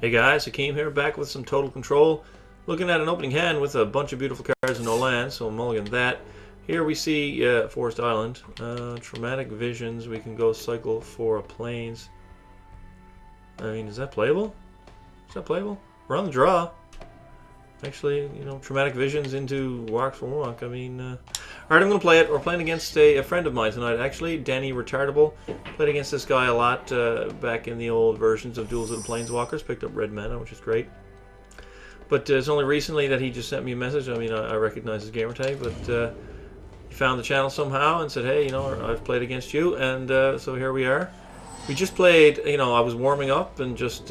Hey guys, Hakeem here, back with some Total Control. Looking at an opening hand with a bunch of beautiful cards and no land, so I'm mulligan that. Here we see Forest Island. Traumatic Visions, we can go cycle for a Plains. I mean, is that playable? Is that playable? We're on the draw. Actually, you know, Traumatic Visions into Walk for Walk. I mean, alright, I'm going to play it. We're playing against a friend of mine tonight, actually, Danny Retardable. Played against this guy a lot back in the old versions of Duels of the Planeswalkers. Picked up red mana, which is great. But it's only recently that he just sent me a message. I mean, I recognize his gamer tag, but he found the channel somehow and said, hey, you know, I've played against you, and so here we are. We just played, you know, I was warming up and just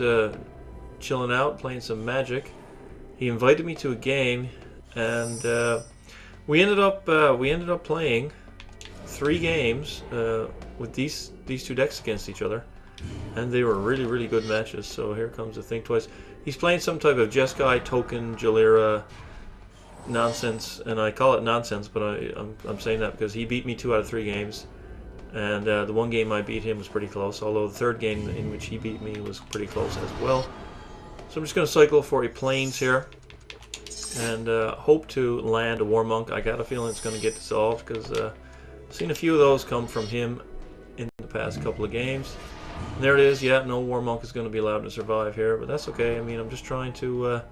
chilling out, playing some Magic. He invited me to a game, and we ended up playing 3 games with these two decks against each other, and they were really good matches. So here comes the Think Twice. He's playing some type of Jeskai token Jalera nonsense, and I call it nonsense, but I'm saying that because he beat me 2 out of 3 games, and the one game I beat him was pretty close. Although the third game in which he beat me was pretty close as well. So I'm just going to cycle for a Plains here, and hope to land a War Monk. I got a feeling it's going to get dissolved, because I've seen a few of those come from him in the past couple of games. And there it is. Yeah, no War Monk is going to be allowed to survive here, but that's okay. I mean, I'm just trying to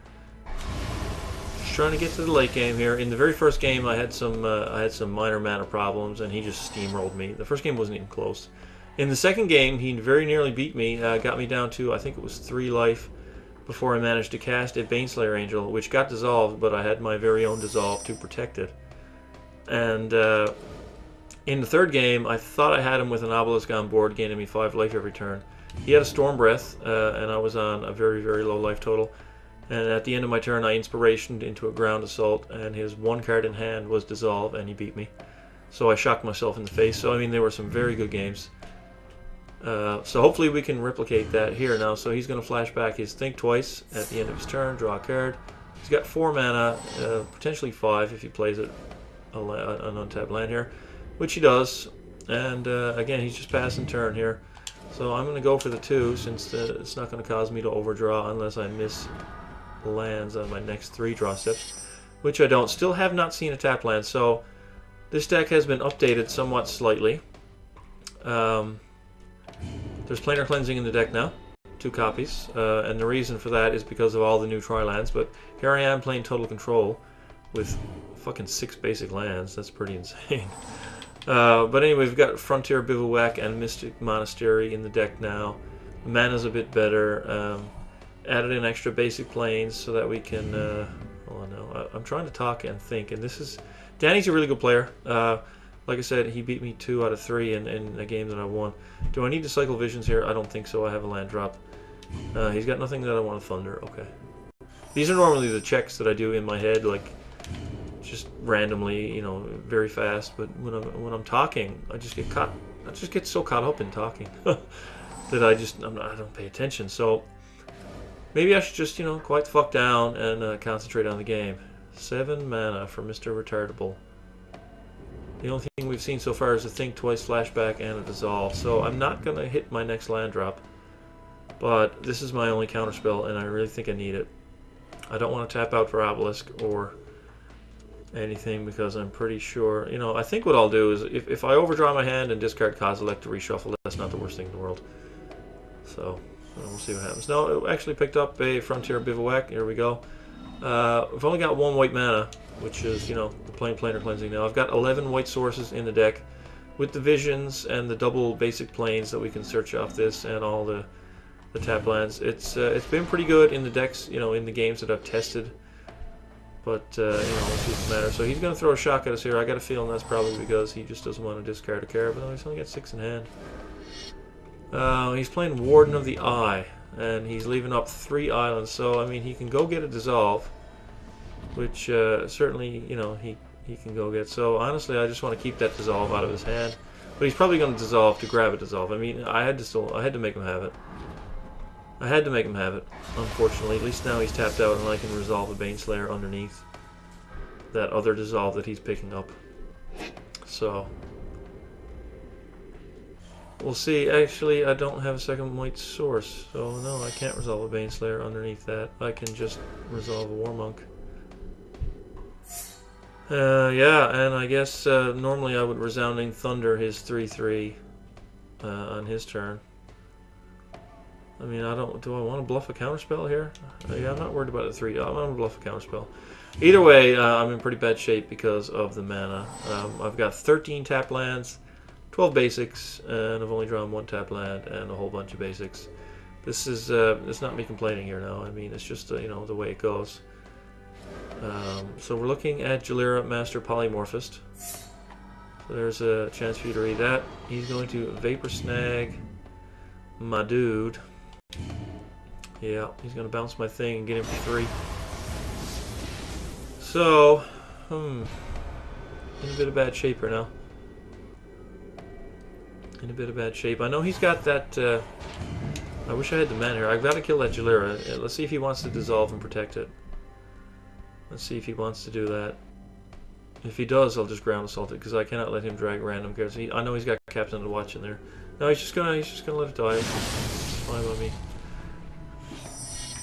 get to the late game here. In the very first game, I had some minor mana problems, and he just steamrolled me. The first game wasn't even close. In the second game, he very nearly beat me. Got me down to, I think it was 3 life. Before I managed to cast a Baneslayer Angel, which got dissolved, but I had my very own dissolve to protect it. And in the third game, I thought I had him with an Obelisk on board, gaining me 5 life every turn. He had a Storm Breath, and I was on a very low life total. And at the end of my turn, I Inspirationed into a Ground Assault, and his 1 card in hand was dissolve, and he beat me. So I shocked myself in the face. So I mean, there were some very good games. So hopefully we can replicate that here now. So he's going to flash back his Think Twice at the end of his turn, draw a card. He's got 4 mana, potentially 5 if he plays an untapped land here, which he does. And again, he's just passing turn here. So I'm going to go for the 2, since it's not going to cause me to overdraw unless I miss lands on my next 3 draw steps, which I don't. Still have not seen a tapped land, so this deck has been updated somewhat slightly. There's Planar Cleansing in the deck now, 2 copies, and the reason for that is because of all the new tri-lands, but here I am playing Total Control with fucking 6 basic lands. That's pretty insane. But anyway, we've got Frontier Bivouac and Mystic Monastery in the deck now. The mana's a bit better. Added in extra basic planes so that we can... hold on now. I'm trying to talk and think, and this is... Danny's a really good player. Like I said, he beat me 2 out of 3 in a game that I won. Do I need to cycle Visions here? I don't think so. I have a land drop. He's got nothing that I want to Thunder. Okay. These are normally the checks that I do in my head, like just randomly, you know, very fast. But when I'm talking, I just get caught. I just get so caught up in talking that I don't pay attention. So maybe I should just, you know, quiet the fuck down and concentrate on the game. 7 mana for Mr. Retardable. The only thing we've seen so far is a Think Twice flashback and a dissolve, so I'm not going to hit my next land drop. But this is my only counterspell, and I really think I need it. I don't want to tap out for Obelisk or anything, because I'm pretty sure... You know, I think what I'll do is, if I overdraw my hand and discard Kozilek to reshuffle, that's not the worst thing in the world. So, we'll see what happens. No, it actually picked up a Frontier Bivouac. Here we go. I've only got 1 white mana, which is, you know, the plain Planar Cleansing now. I've got 11 white sources in the deck with the Visions and the double basic planes that we can search off this, and all the tap lands. It's been pretty good in the decks, you know, in the games that I've tested. But, you know, we'll see what matters. So he's going to throw a shock at us here. I got a feeling that's probably because he just doesn't want to discard a card, but he's only got 6 in hand. He's playing Warden of the Eye, and he's leaving up 3 islands. So, I mean, he can go get a dissolve, which certainly, you know, he can go get. So honestly, I just want to keep that dissolve out of his hand. But he's probably going to dissolve to grab a dissolve. I mean, I had to make him have it. I had to make him have it, unfortunately. At least now he's tapped out, and I can resolve a Baneslayer underneath that other dissolve that he's picking up. So We'll see. Actually, I don't have a second white source, so no, I can't resolve a Baneslayer underneath that. I can just resolve a Warmonk. Yeah, and I guess normally I would Resounding Thunder his 3/3 on his turn. I mean, do I want to bluff a counterspell here? Yeah, I'm not worried about a 3. I'm going to bluff a counterspell. Either way, I'm in pretty bad shape because of the mana. I've got 13 tap lands, 12 basics, and I've only drawn 1 tap land and a whole bunch of basics. This is it's not me complaining here now. I mean, it's just you know, the way it goes. So we're looking at Jalira, Master Polymorphist. So there's a chance for you to read that. He's going to Vapor Snag my dude. Yeah, he's going to bounce my thing and get him for 3. So, in a bit of bad shape here now. In a bit of bad shape. I know he's got that, I wish I had the mana here. I've got to kill that Jalira. Let's see if he wants to dissolve and protect it. Let's see if he wants to do that. If he does, I'll just ground assault it because I cannot let him drag random cards. I know he's got Captain to watch in there. No, he's just gonna let it die. It's fine by me.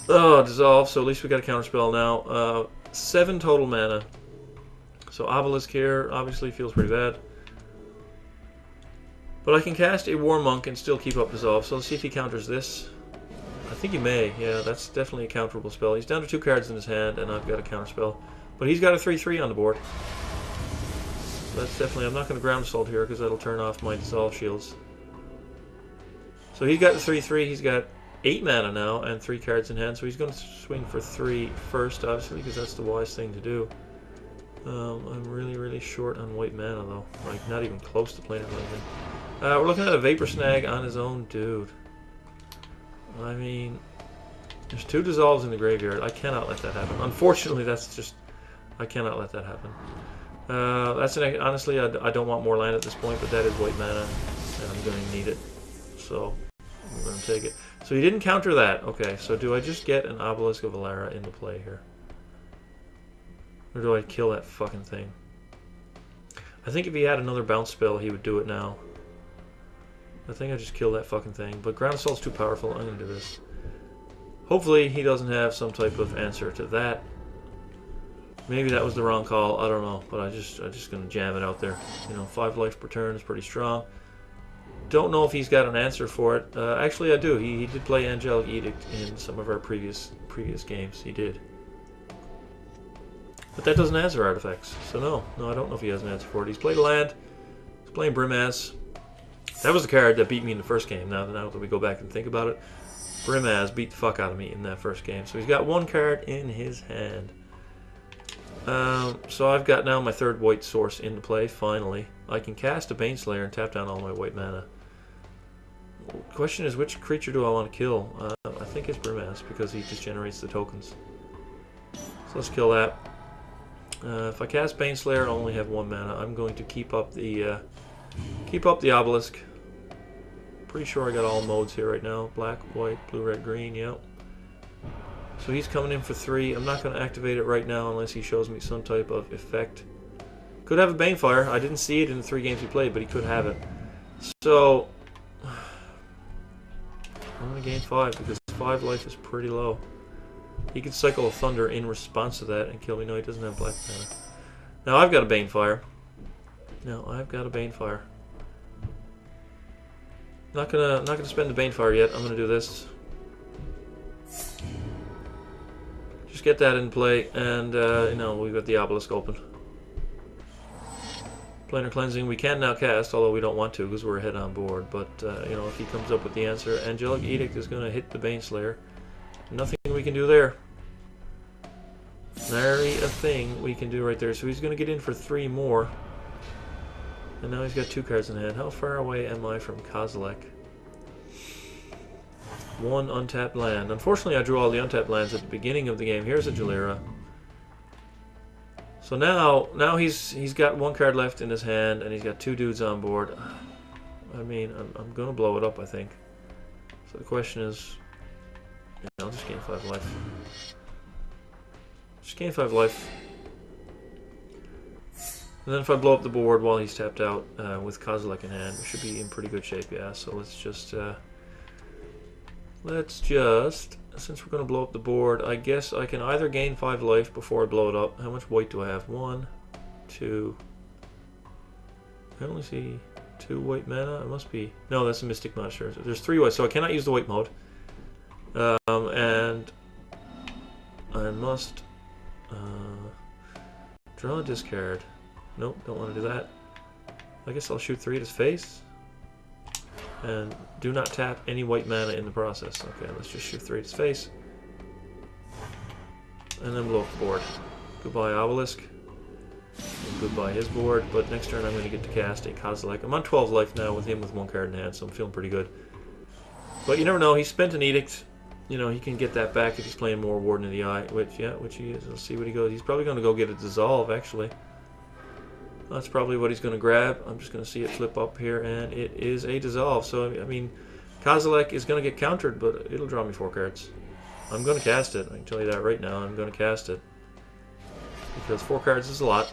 Oh, dissolve. So at least we got a counterspell now. 7 total mana. So Obelisk here obviously feels pretty bad. But I can cast a Warmonk and still keep up dissolve. So let's see if he counters this. I think he may. Yeah, that's definitely a counterable spell. He's down to 2 cards in his hand, and I've got a counterspell. But he's got a 3/3 on the board. That's definitely... I'm not going to ground assault here because that'll turn off my dissolve shields. So he's got the 3/3. He's got 8 mana now and 3 cards in hand. So he's going to swing for 3 first, obviously, because that's the wise thing to do. I'm really, really short on white mana, though. Like, not even close to playing anything. We're looking at a Vapor Snag on his own dude. I mean, there's 2 dissolves in the graveyard. I cannot let that happen. Unfortunately, that's just... I cannot let that happen. Honestly, I don't want more land at this point, but that is white mana, and I'm going to need it. So, I'm going to take it. So he didn't counter that. Okay, so do I just get an Obelisk of Alara into play here? Or do I kill that fucking thing? I think if he had another bounce spell, he would do it now. I think I just kill that fucking thing. But Ground Assault's too powerful. I'm going to do this. Hopefully he doesn't have some type of answer to that. Maybe that was the wrong call. I don't know. But I'm just going to jam it out there. You know, 5 life per turn is pretty strong. Don't know if he's got an answer for it. Actually, I do. He did play Angelic Edict in some of our previous games. He did. But that doesn't answer artifacts. So no, I don't know if he has an answer for it. He's played a land. He's playing Brimaz. That was the card that beat me in the first game. Now that we go back and think about it, Brimaz beat the fuck out of me in that first game. So he's got 1 card in his hand. So I've got now my 3rd white source into play, finally. I can cast a Baneslayer and tap down all my white mana. The question is, which creature do I want to kill? I think it's Brimaz, because he just generates the tokens. So let's kill that. If I cast Baneslayer, I only have 1 mana. I'm going to keep up the Obelisk. Pretty sure I got all modes here right now. Black, white, blue, red, green, yep. So he's coming in for 3. I'm not going to activate it right now unless he shows me some type of effect. Could have a Banefire. I didn't see it in the 3 games he played, but he could have it. So I'm going to gain 5 because 5 life is pretty low. He could cycle a Thunder in response to that and kill me. No, he doesn't have black mana. Now I've got a Banefire. Not gonna spend the Banefire yet. I'm gonna do this. Just get that in play, and you know, we've got the Obelisk open. Planar Cleansing we can now cast, although we don't want to because we're ahead on board. But you know, if he comes up with the answer, Angelic Edict is gonna hit the Baneslayer. Nothing we can do there. Nary a thing we can do right there. So he's gonna get in for 3 more. And now he's got 2 cards in hand. How far away am I from Kozilek? 1 untapped land. Unfortunately, I drew all the untapped lands at the beginning of the game. Here's a Jalira. So now he's got 1 card left in his hand, and he's got 2 dudes on board. I mean, I'm going to blow it up, I think. So the question is... Yeah, I'll just gain 5 life. Just gain 5 life. And then if I blow up the board while he's tapped out with Kozilek in hand, we should be in pretty good shape, yeah. So let's just, since we're going to blow up the board, I guess I can either gain 5 life before I blow it up. How much white do I have? 1, 2, I only see 2 white mana. It must be, no, that's a Mystic Monster. There's 3 white, so I cannot use the white mode. And I must draw a discard. Nope, don't want to do that. I guess I'll shoot 3 at his face. And do not tap any white mana in the process. Okay, let's just shoot 3 at his face. And then blow up the board. Goodbye Obelisk. And goodbye his board. But next turn I'm going to get to cast a Kozilek. I'm on 12 life now with him with 1 card in hand, so I'm feeling pretty good. But you never know, he spent an Edict. You know, he can get that back if he's playing more Warden of the Eye, which he is. Let's see what he goes. He's probably going to go get a Dissolve, actually. That's probably what he's going to grab. I'm just going to see it flip up here, and it is a Dissolve. So, I mean, Kozilek is going to get countered, but it'll draw me 4 cards. I'm going to cast it. I can tell you that right now. I'm going to cast it. Because 4 cards is a lot.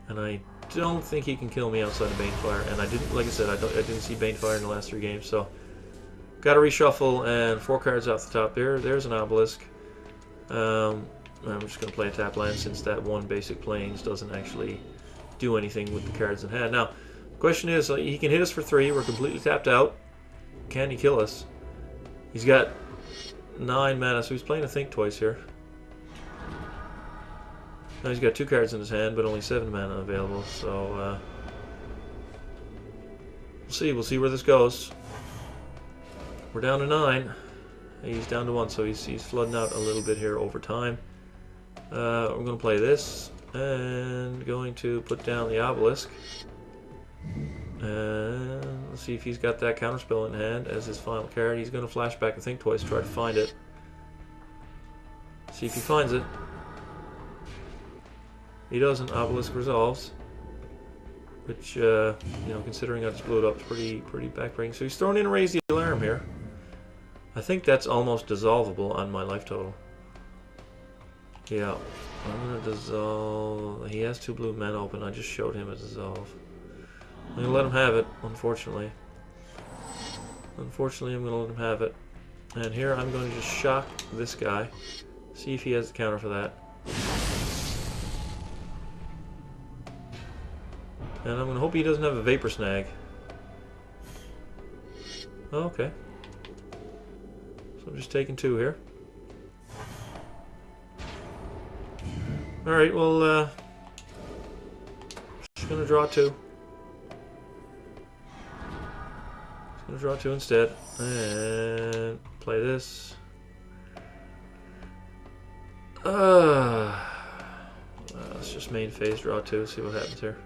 And I don't think he can kill me outside of Banefire. And I didn't, like I said, I didn't see Banefire in the last 3 games, so... Got to reshuffle, and 4 cards off the top there. There's an Obelisk. I'm just going to play a tap land since that 1 basic plains doesn't actually do anything with the cards in hand. Now, the question is, he can hit us for 3. We're completely tapped out. Can he kill us? He's got 9 mana, so he's playing a Think Twice here. Now he's got 2 cards in his hand, but only 7 mana available, so we'll see where this goes. We're down to 9. He's down to 1, so he's flooding out a little bit here over time. We're going to play this, and going to put down the Obelisk. And let's see if he's got that counterspell in hand as his final card. He's going to flash back a Think Twice, try to find it. See if he finds it. He doesn't. Obelisk resolves. Which, you know, considering I just blew it up, is pretty backbreaking. So he's throwing in Raise the Alarm here. I think that's almost dissolvable on my life total. Yeah, I'm gonna dissolve. He has 2 blue men open. I just showed him a dissolve. I'm gonna let him have it, unfortunately. Unfortunately, I'm gonna let him have it. And here I'm going to just shock this guy. See if he has the counter for that. And I'm gonna hope he doesn't have a Vapor Snag. Oh, okay. So I'm just taking 2 here. Alright, well, just gonna draw 2. Just gonna draw 2 instead. And play this. Let's just main phase, draw 2, see what happens here.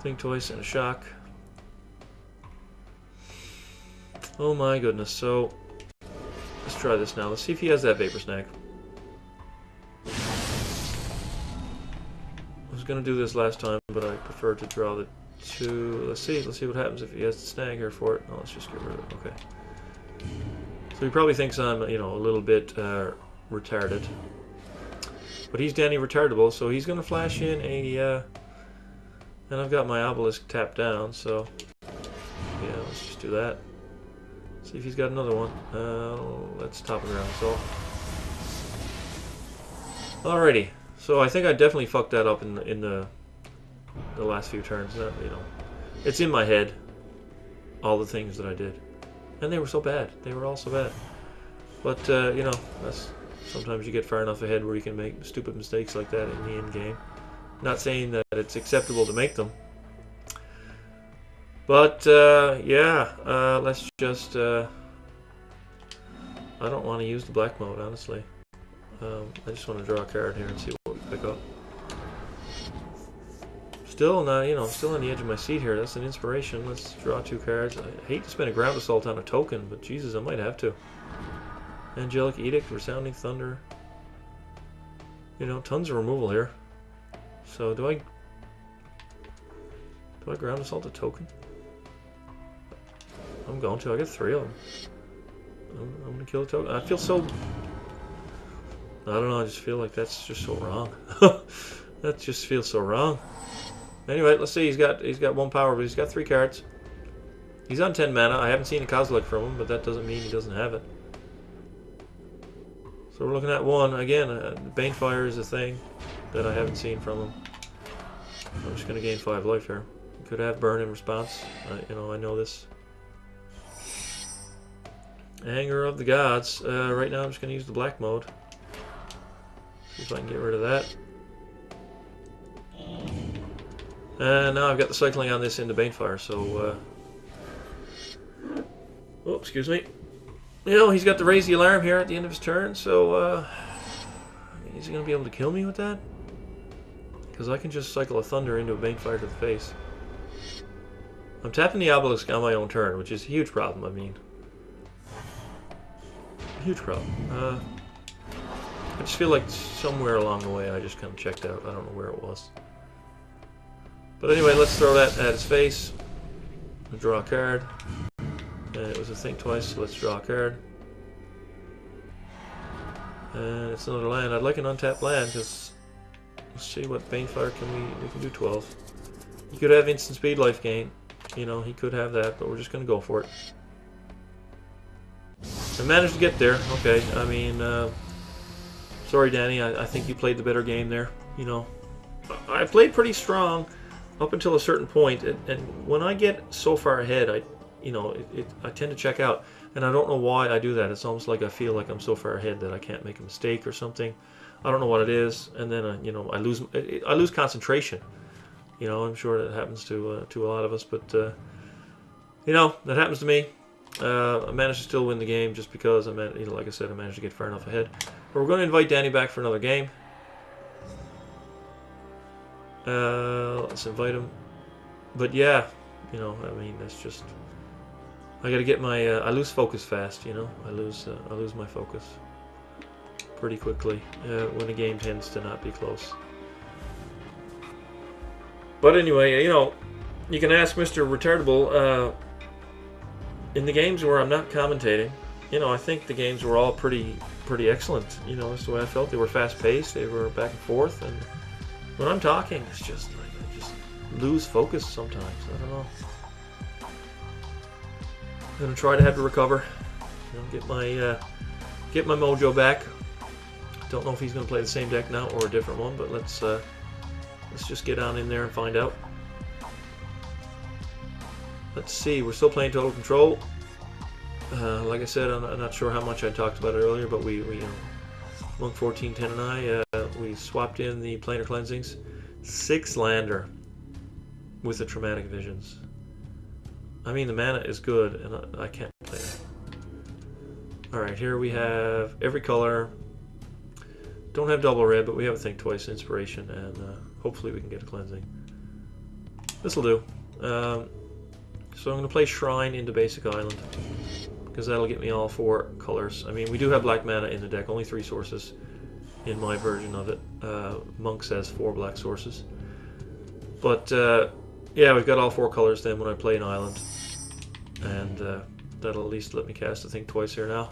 Think Twice and a shock. Oh my goodness, so let's try this now. Let's see if he has that Vapor Snag. I was going to do this last time, but I prefer to draw the 2. Let's see what happens if he has the snag here for it. Oh, let's just get rid of it. Okay. So he probably thinks I'm, you know, a little bit retarded. But he's Danny Retardable, so he's going to flash in a... and I've got my Obelisk tapped down, so... yeah, let's just do that. See if he's got another one. Let's top it around. So, alrighty. So I think I definitely fucked that up in the last few turns. You know, it's in my head. All the things that I did, and they were so bad. They were all so bad. But you know, that's sometimes you get far enough ahead where you can make stupid mistakes like that in the end game. Not saying that it's acceptable to make them. But, yeah, let's just, I don't want to use the black mode, honestly. I just want to draw a card here and see what we pick up. Still not, you know, still on the edge of my seat here. That's an inspiration. Let's draw 2 cards. I hate to spend a Ground Assault on a token, but Jesus, I might have to. Angelic Edict, Resounding Thunder. You know, tons of removal here. So, do I Ground Assault a token? I'm going to. I got 3 of them. I'm going to kill a token. I feel so... I don't know, I just feel like that's just so wrong. That just feels so wrong. Anyway, let's see, he's got 1 power, but he's got 3 cards. He's on 10 mana. I haven't seen a Kozilek from him, but that doesn't mean he doesn't have it. So we're looking at 1. Again, Banefire is a thing that I haven't seen from him. I'm just going to gain 5 life here. He could have burn in response. You know, I know this. Anger of the Gods. Right now I'm just going to use the black mode. See if I can get rid of that. And now I've got the cycling on this into Banefire, so... oh, excuse me. You know, he's got to raise the alarm here at the end of his turn, so... is he going to be able to kill me with that? Because I can just cycle a Thunder into a Banefire to the face. I'm tapping the Obelisk on my own turn, which is a huge problem, I mean. Huge problem. I just feel like somewhere along the way I just kind of checked out. I don't know where it was. But anyway, let's throw that at his face. Draw a card. And it was a think twice, so let's draw a card. And it's another land. I'd like an untapped land, because... let's see what Banefire we can do 12. He could have instant speed life gain. You know, he could have that, but we're just going to go for it. I managed to get there. Okay, I mean, sorry Danny, I think you played the better game there. You know, I played pretty strong up until a certain point, and when I get so far ahead, I tend to check out, and I don't know why I do that. It's almost like I feel like I'm so far ahead that I can't make a mistake or something. I don't know what it is, and then I lose concentration. You know, I'm sure that happens to a lot of us, but you know, that happens to me. I managed to still win the game just because like I said, I managed to get far enough ahead. But we're going to invite Danny back for another game. Let's invite him. But yeah, you know, I mean, that's just, I got to get my I lose focus fast. You know, I lose my focus pretty quickly when a game tends to not be close. But anyway, you know, you can ask Mr. Retardable. In the games where I'm not commentating, you know, I think the games were all pretty excellent. You know, that's the way I felt. They were fast-paced. They were back and forth. And when I'm talking, it's just like I just lose focus sometimes. I don't know. I'm gonna try to have to recover. You know, get my mojo back. Don't know if he's gonna play the same deck now or a different one, but let's just get on in there and find out. Let's see, we're still playing Total Control. Like I said, I'm not sure how much I talked about it earlier, but we Monk 1410 and I, we swapped in the Planar Cleansings. 6-lander with the Traumatic Visions. I mean, the mana is good, and I can't play it. Alright, here we have every color. Don't have double red, but we have a Think Twice Inspiration, and hopefully we can get a Cleansing. This'll do. So I'm going to play Shrine into Basic Island, because that'll get me all 4 colors. I mean, we do have black mana in the deck, only 3 sources in my version of it. Monk says 4 black sources. But, yeah, we've got all 4 colors then when I play an island. And that'll at least let me cast a Think Twice here now.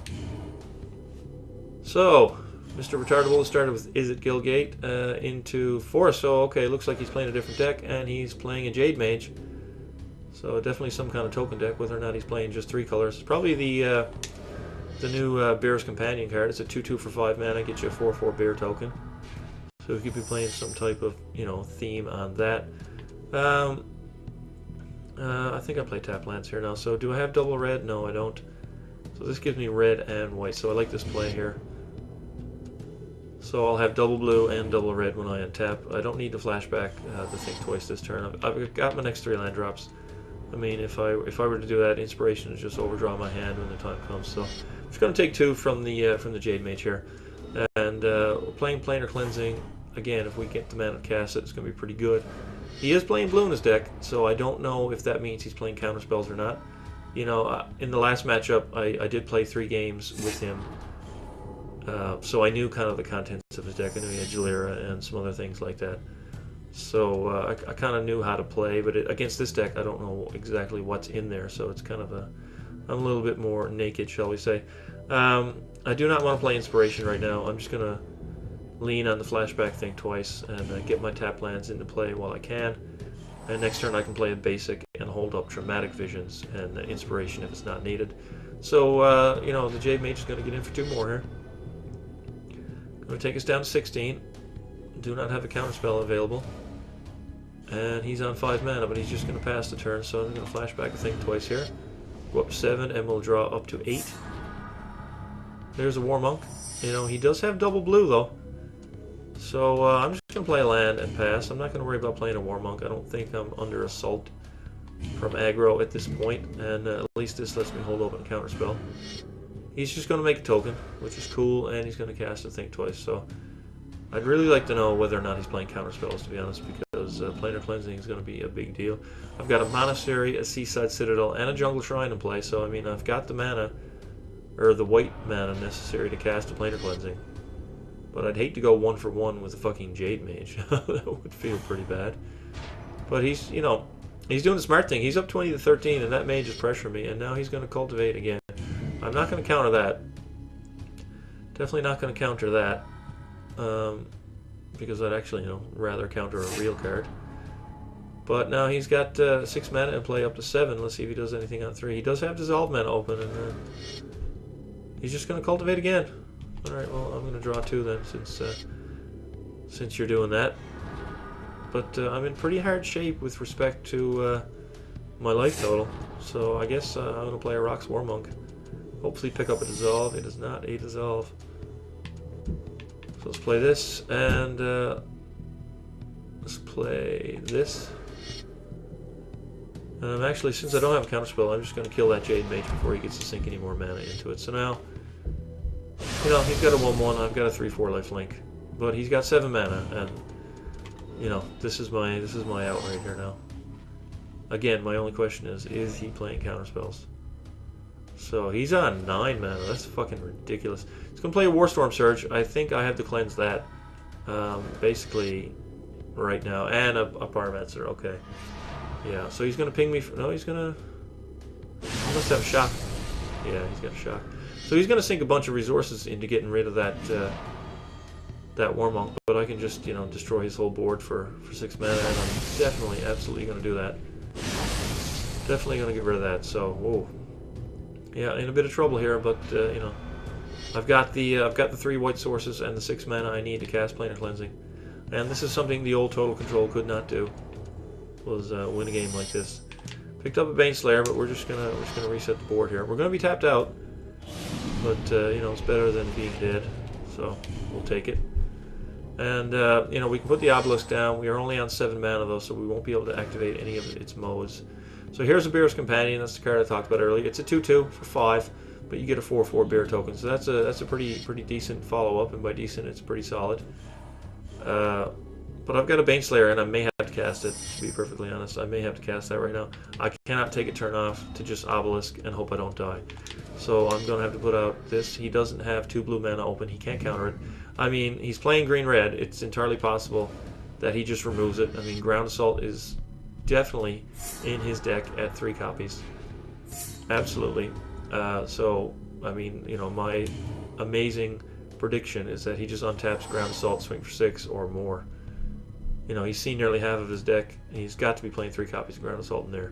So, Mr. Retardable started with Is It Gilgate into Forest. So, okay, looks like he's playing a different deck, and he's playing a Jade Mage. So definitely some kind of token deck, whether or not he's playing just 3 colors. It's probably the new Bear's Companion card. It's a 2/2 for 5 mana, gets you a 4/4 Bear token. So he could be playing some type of, you know, theme on that. I think I play tap lands here now. So do I have double red? No, I don't. So this gives me red and white. So I like this play here. So I'll have double blue and double red when I untap. I don't need to flashback to Think Twice this turn. I've got my next 3 land drops. I mean, if I were to do that, Inspiration is just overdraw my hand when the time comes. So I'm just going to take 2 from the Jade Mage here, and we're playing Planar Cleansing again. If we get the mana to cast it, it's going to be pretty good. He is playing blue in his deck, so I don't know if that means he's playing counter spells or not. You know, in the last matchup, I did play 3 games with him, so I knew kind of the contents of his deck. I knew he had Jalira and some other things like that. So I kind of knew how to play, but against this deck, I don't know exactly what's in there. So it's kind of I'm a little bit more naked, shall we say. I do not want to play Inspiration right now. I'm just gonna lean on the flashback thing twice and get my tap lands into play while I can. And next turn I can play a basic and hold up Dramatic Visions and Inspiration if it's not needed. So, you know, the Jade Mage is going to get in for 2 more here. Going to take us down to 16. Do not have a counterspell available. And he's on 5 mana, but he's just going to pass the turn, so I'm going to flashback the thing twice here. Go up to 7, and we'll draw up to 8. There's a War Monk. You know, he does have double blue, though. So I'm just going to play a land and pass. I'm not going to worry about playing a War Monk. I don't think I'm under assault from aggro at this point, and at least this lets me hold open a counterspell. He's just going to make a token, which is cool, and he's going to cast the thing twice. So I'd really like to know whether or not he's playing counterspells, to be honest, because Planar Cleansing is going to be a big deal. I've got a Monastery, a Seaside Citadel, and a Jungle Shrine in play, so I mean, I've got the mana, or the white mana necessary to cast a Planar Cleansing. But I'd hate to go 1 for 1 with a fucking Jade Mage. That would feel pretty bad. But he's, you know, he's doing the smart thing. He's up 20 to 13, and that Mage is pressuring me, and now he's going to Cultivate again. I'm not going to counter that. Definitely not going to counter that. Because I'd actually, you know, rather counter a real card. But now he's got 6 mana and play up to 7. Let's see if he does anything on 3. He does have Dissolve mana open, and he's just going to Cultivate again. Alright, well, I'm going to draw 2 then, since you're doing that. But I'm in pretty hard shape with respect to my life total. So I guess I'm going to play a Rox War Monk. Hopefully pick up a Dissolve. It is not a Dissolve. So let's play this, and let's play this. Actually, since I don't have a counterspell, I'm just going to kill that Jade Mage before he gets to sink any more mana into it. So now, you know, he's got a 1/1, I've got a 3/4 lifelink, but he's got 7 mana, and you know, this is my out right here now. Again, my only question is he playing counterspells? So he's on 9 mana. That's fucking ridiculous. He's gonna play a Warstorm Surge. I think I have to cleanse that, basically, right now, and a Pyromancer. Okay, yeah. So he's gonna ping me. No, he's gonna. He must have a shock. Yeah, he's got a shock. So he's gonna sink a bunch of resources into getting rid of that that War Monk. But I can just, you know, destroy his whole board for 6 mana, and I'm definitely, absolutely gonna do that. Definitely gonna get rid of that. So, whoa. Yeah, in a bit of trouble here, but you know, I've got the 3 white sources and the 6 mana I need to cast Planar Cleansing, and this is something the old Total Control could not do. Was win a game like this. Picked up a Baneslayer, but we're just gonna reset the board here. We're gonna be tapped out, but you know, it's better than being dead, so we'll take it. And you know, we can put the Obelisk down. We are only on 7 mana though, so we won't be able to activate any of its modes. So here's a Bear's Companion. That's the card I talked about earlier. It's a 2/2 for 5, but you get a 4/4 Bear token. So that's a pretty decent follow-up, and by decent, it's pretty solid. But I've got a Baneslayer, and I may have to cast it, to be perfectly honest. I may have to cast that right now. I cannot take a turn off to just Obelisk and hope I don't die. So I'm going to have to put out this. He doesn't have 2 blue mana open. He can't counter it. I mean, he's playing green-red. It's entirely possible that he just removes it. I mean, Ground Assault is definitely in his deck at 3 copies. Absolutely. So, I mean, you know, my amazing prediction is that he just untaps Ground Assault, swing for 6 or more. You know, he's seen nearly half of his deck. He's got to be playing 3 copies of Ground Assault in there.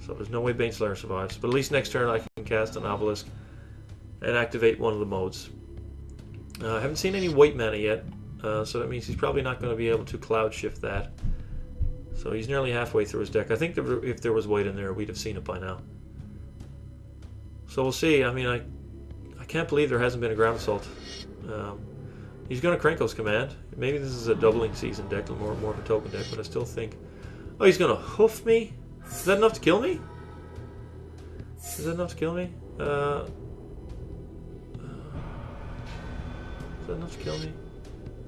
So there's no way Baneslayer survives. But at least next turn I can cast an Obelisk and activate one of the modes. I haven't seen any white mana yet, so that means he's probably not going to be able to Cloud Shift that. So he's nearly halfway through his deck. I think if there was white in there, we'd have seen it by now. So we'll see. I mean, I can't believe there hasn't been a Ground Assault. He's going to Krenko's Command. Maybe this is a doubling season deck, more of a token deck, but I still think... Oh, he's going to hoof me? Is that enough to kill me? Is that enough to kill me? Is that enough to kill me?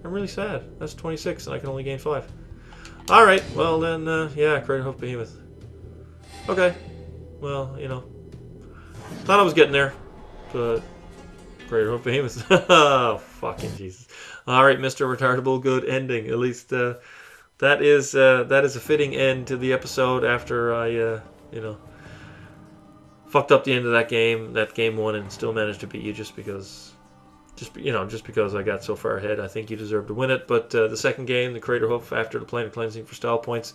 I'm really sad. That's 26 and I can only gain 5. Alright, well then, yeah, Crater Hoof Behemoth. Okay. Well, you know. Thought I was getting there. But... Crater Hoof Behemoth. Oh, fucking Jesus. Alright, Mr. Retardable, good ending. At least, that is a fitting end to the episode after I, you know, fucked up the end of that game 1, and still managed to beat you just because just because I got so far ahead, I think you deserve to win it. But the second game, the Crater Hoof, after the Planar Cleansing for style points,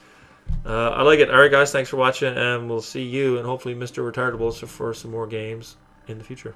I like it. All right, guys, thanks for watching, and we'll see you and hopefully Mr. Retardables for some more games in the future.